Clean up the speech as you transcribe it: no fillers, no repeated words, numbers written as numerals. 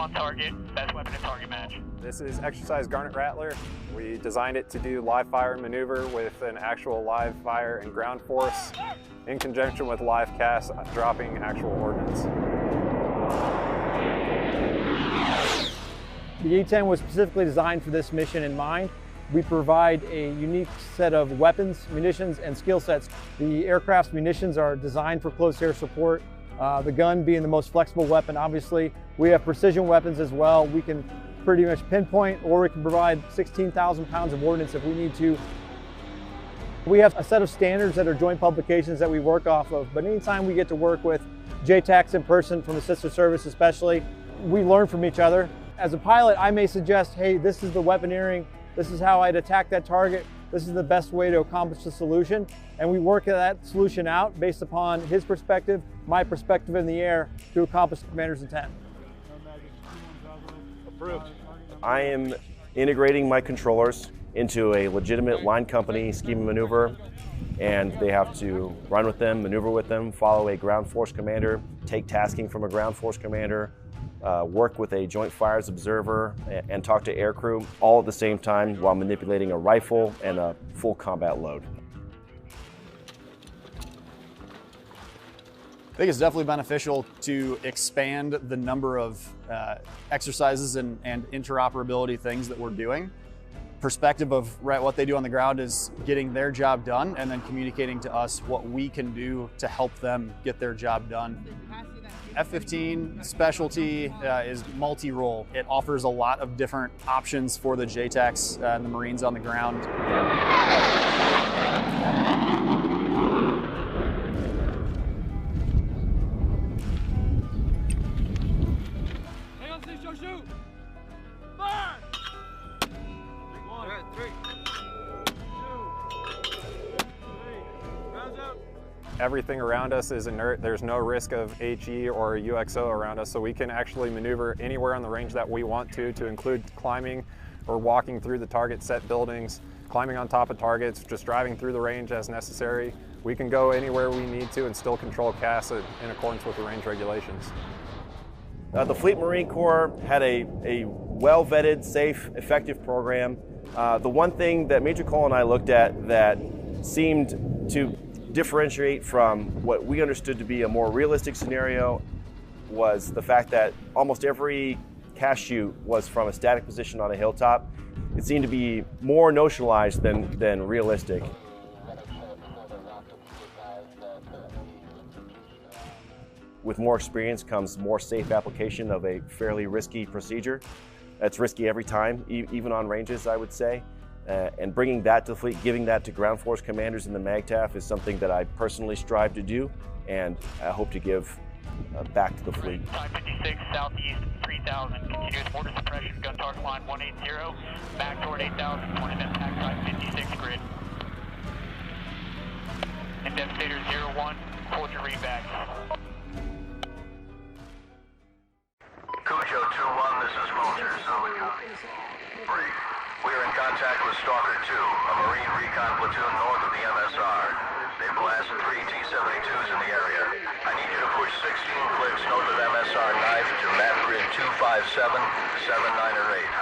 on target, best weapon at target match. This is Exercise Garnet Rattler. We designed it to do live fire maneuver with an actual live fire and ground force in conjunction with live cast dropping actual ordnance. The E-10 was specifically designed for this mission in mind. We provide a unique set of weapons, munitions, and skill sets. The aircraft's munitions are designed for close air support, the gun being the most flexible weapon, obviously. We have precision weapons as well. We can pretty much pinpoint, or we can provide 16,000 pounds of ordnance if we need to. We have a set of standards that are joint publications that we work off of, but anytime we get to work with JTACs in person, from the sister service especially, we learn from each other. As a pilot, I may suggest, hey, this is the weaponeering, this is how I'd attack that target, this is the best way to accomplish the solution, and we work that solution out based upon his perspective, my perspective in the air, to accomplish the commander's intent. Approved. I am integrating my controllers into a legitimate line company scheme and maneuver, and they have to run with them, maneuver with them, follow a ground force commander, take tasking from a ground force commander, work with a joint fires observer, and talk to aircrew, all at the same time while manipulating a rifle and a full combat load. I think it's definitely beneficial to expand the number of exercises and interoperability things that we're doing. Perspective of what they do on the ground is getting their job done and then communicating to us what we can do to help them get their job done. F-15 specialty is multi-role. It offers a lot of different options for the JTACs and the Marines on the ground. Everything around us is inert. There's no risk of HE or UXO around us, so we can actually maneuver anywhere on the range that we want to include climbing or walking through the target set buildings, climbing on top of targets, just driving through the range as necessary. We can go anywhere we need to and still control CAS in accordance with the range regulations. The Fleet Marine Corps had a well-vetted, safe, effective program. The one thing that Major Cole and I looked at that seemed to differentiate from what we understood to be a more realistic scenario was the fact that almost every CAS shoot was from a static position on a hilltop. It seemed to be more notionalized than realistic. With more experience comes more safe application of a fairly risky procedure. It's risky every time, even on ranges, I would say. And bringing that to the fleet, giving that to ground force commanders in the MAGTF is something that I personally strive to do, and I hope to give back to the fleet. 556 southeast 3000, continuous mortar suppression, gun target line 180, back toward 8000, pointed at pack 556 grid. And Devastator 01, hold your read back. Cujo 2-1, this is Vulture, Solid copy. Brief. We are in contact with Stalker 2, a Marine recon platoon north of the MSR. They blasted 3 T-72s in the area. I need you to push 16 clicks north of MSR knife to map grid 257, 7, 9, or 8.